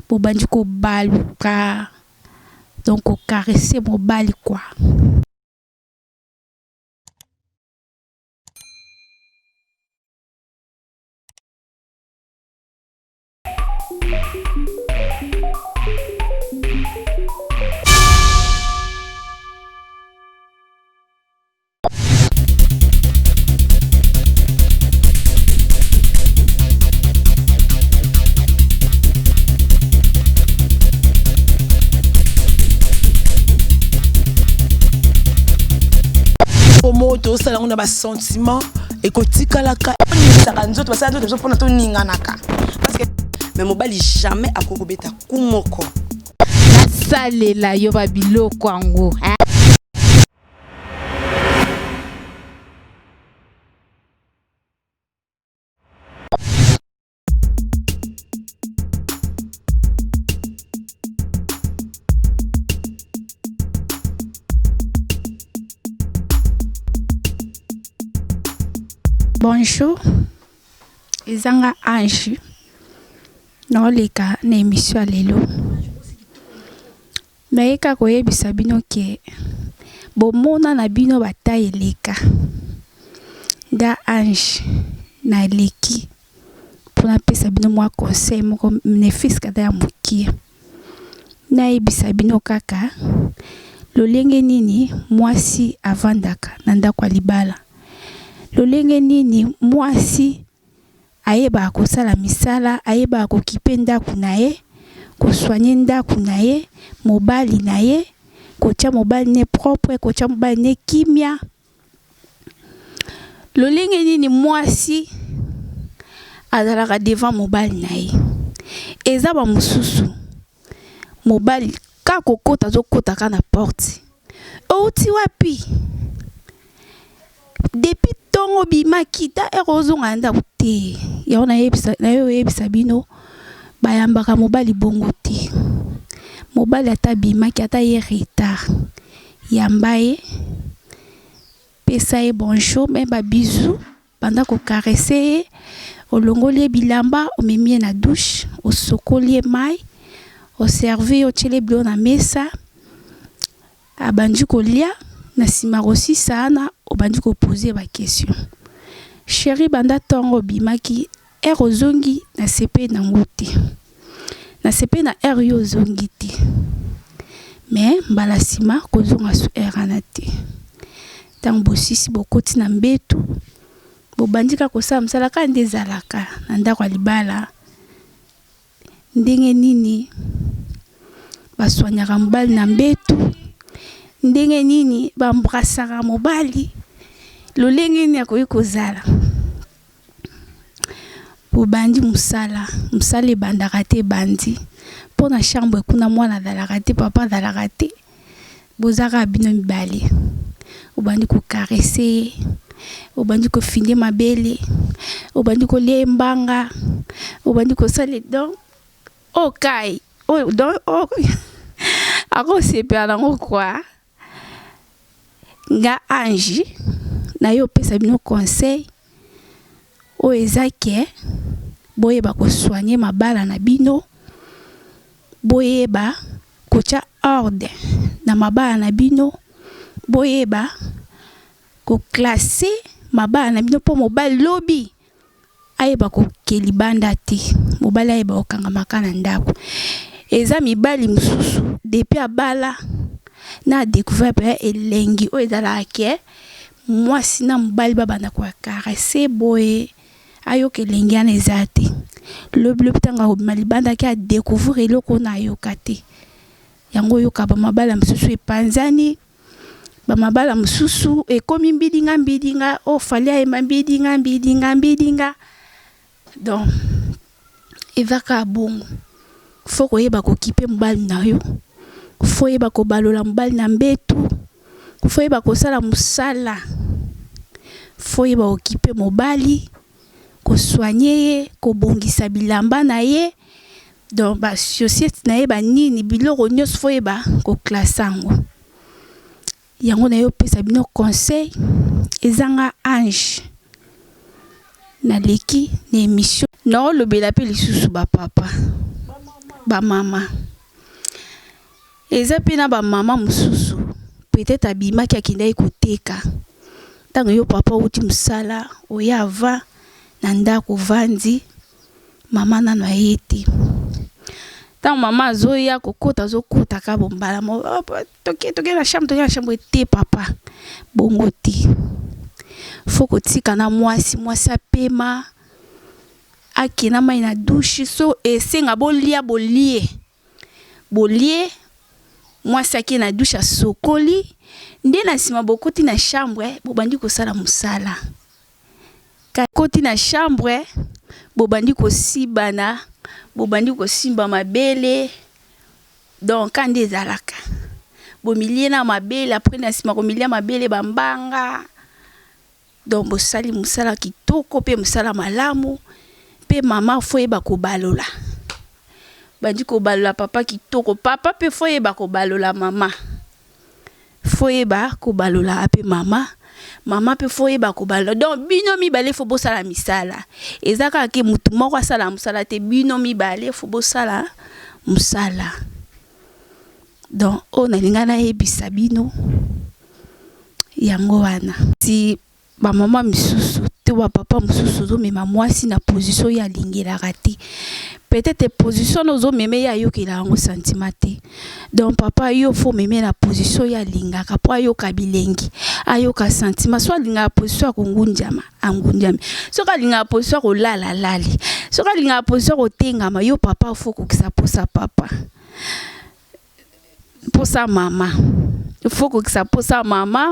bobandi kobaluka donc caresser mobali quoi. Moto ça on a bas sentiment et kotika la ka ça kanzoto parce que nzoto pona to ninganaka parce que mais mobali jamais akokobeta kumoko salela yo babilo kwango hein? Bonjour, ezanga Ange. Non leka na émission à lelo. Mais ka koyebisa bino ke bomona na bino bataille leka. Da Ange na leki pour na pesa bino mwa conseil moko bénéfice kada ya mukie. Na yebisa bino kaka lolenge nini mwasi avandaka na ndako libala. Lolenge nini mwasi ayeba kosala misala, ayeba kokipe ndaku na ye, kosoigner ndaku na ye, mobali na ye, kotia mobali ne propre, kotia mobali ne kimia. Lolenge nini mwasi azalaka devant mobali na ye. Eza ba mususu mobali ka kokota zo kota kana porte. Outi wapi? Depuis tongo bimaki ta erozo nganda te ya ona yebisa bino bayambaka mobali bongo te mobali ata bimaki ata ye retard yamba ye pesa ye bonjour même ba bisou pendant ko caresser olongoli bilamba omemie na douche osokoli mai o servir o chele bilo na mesa abandi kolia na sima aussi sana obandi ko poser ba question. Chérie banda tongo bimaki erozongi na sepe na ngote. Na sepe na yo zongi te. Mais mbala sima kozonga su erana te. Tang bosisi bokoti na mbetu. Bobandika kosala msala ka ndezalaka na ndako libala. Ndenge nini baswanyaka mobali na mbetu. Ndenge nini bambrasaka mobali. Lolenge nini akoki kozala. Bobandi musala bandaka te bandi. Pona chambre kuna mwana dalaka te papa dalaka te. Bozaka bino mibale. Obandi ko caresser, obandi ko finde mabele, obandi ko lembanga, obandi ko sale donc okay. Oh donc oh ako sepa nango quoi. Nga Ange na yo pesa bino conseil o ezake boyeba ko soigner mabala na bino boyeba kocha ordre na mabala na bino boyeba ko classer mabala na bino po mobali lobi ayeba ko kelibanda te mobali ayeba okanga makana ndako eza mibali mususu depuis abala na découvert pe elengi o ezala ke mwasi na mobali babanda kwa caresser boye ayo kelengi ana ezate le tanga malibanda ki a découvrir eloko na yokate yango yoka ba mabala mususu epanzani ba mabala mususu ekomi mbidinga o fali ayema mbidinga donc evaka bongo faut koyeba kokipe mobali na yo faut yeba ko balola mobali na mbetu faut yeba kosala musala faut yeba okipe mobali ko soigner ye ko bongisa bilamba na ye donc ba société na ye ba nini biloko nyos faut yeba ko classango yango na yo pesa bino conseil ezanga Ange na leki na émission na lobela pe lisusu ba papa ba mama eza pe na ba mama mususu peut-être abimaki akindai koteka ntango yo papa uti musala oya ava na ndako vandi mama nano ayete ntango mama azoya kokota azokota ka bombala toke na chambre ete papa bongo te faut kotika na mwasi apema akina mai na douche so esenga bolie mwasi akina na douche asokoli nde na sima bokoti na chambre bobandi kosala musala koti na chambre bobandi kosibana bobandi kosimba mabele donc kande ezalaka bomilie na mabele après na sima komilia mabele bambanga donc bosali musala kitoko pe musala malamu pe mama foyeba kobalola bandi kobalola papa kitoko papa pe foyeba kobalola mama foyeba kobalola ape mama pe foyeba kobalola donc bino mibale fo bosala misala ezaka ke mutu moko asala musala te bino mibale fo bosala musala donc on alingana ebisa bino yango wana si ba mama misusu te wa papa misusu zo mema mwasi na position ya lingelaka te peut-être position nozo meme ya yokela ngo sentiment te donc papa yo fo meme na position ya lingaka po ayoka bilengi ayoka sentiment so linga position ko ngunjama angunjami so ka linga position ko lali so ka linga position ko tengama yo papa fo ko kisa posa papa posa mama fo ko kisa posa mama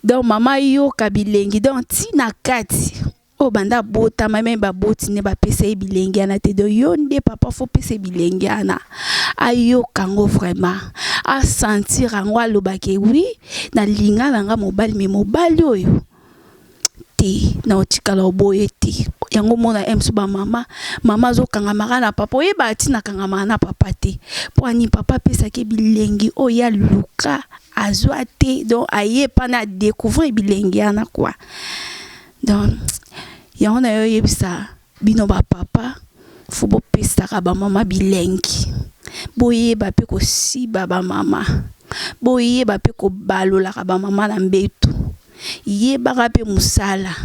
donc mama yo kabilengi donc tina kati o banda bota mama ba boti ne ba pesa bilengi ana te do yo nde papa fo pesa bilengi ana ayo kango vraiment a sentir ngo alobake oui na linga nanga mobali me mobali oyo te na otikala oboye te yango mona emso ba mama zo kanga makana papa oye ba tina kanga makana papa te po ani papa pesa ke bilengi o ya luka azwa te donc aye pana découvrir bilengi ana quoi donc yango na yo yebisa bino ba papa fo bo pesa ka ba mama bilengi boye ba pe ko si ba mama boye ba pe ko balola ka ba mama na mbetu ye ba pe musala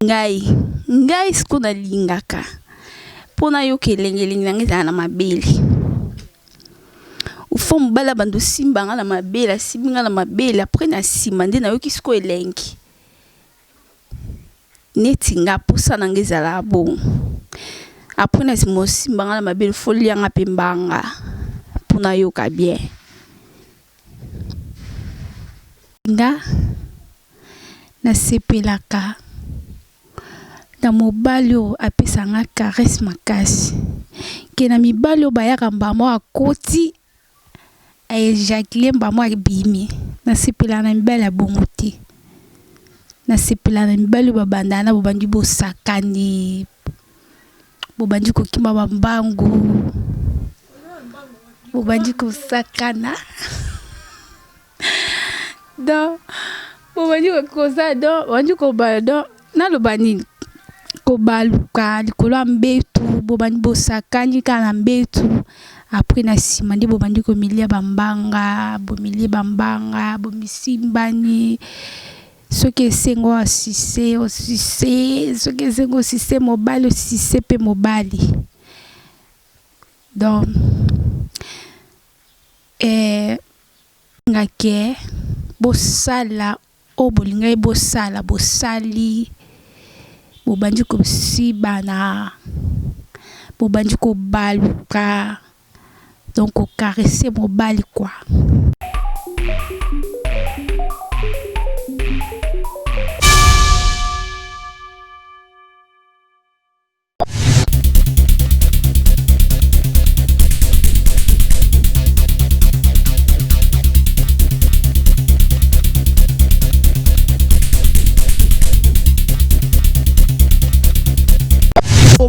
ngai skuna lingaka pona yo kelengelingi nangeza na mabeli ufo mbala bando simba nga na mabele simbinga na mabele après na sima nde na yo kisiko elengi neti nga posa na ngezala bon après na sima simba nga na mabele folia nga pembanga pona yo ka bien nga na sepelaka na mobali o apesa nga caresse makasi ke na mibali o bayaka mbamo akoti Jacqueline ba moi bimi na sepela na mbala bongo te na sepela na mbala babandana bobandi bosakani bobandi kokima bambangu bobandi kosakana donc bobandi kokosa donc bobandi kobala donc na lobani kobaluka likolo mbetu bobandi bosakani kana mbetu après na sima ndi bobandi komilia bambanga bomisimbani soki esengo osise soki esengo osise mobali osise pe mobali donc ngake bosala o bolingai bosali bobandi kosibana bobandi kobaluka donc caresser mobali quoi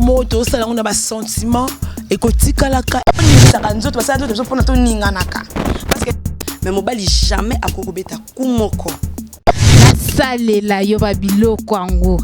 moto sala ngona ba sentiment et kotikalaka saka nzoto basala nzoto zo pona to ninganaka parce que mais mobali jamais akokobeta kumoko salela yo ba biloko ango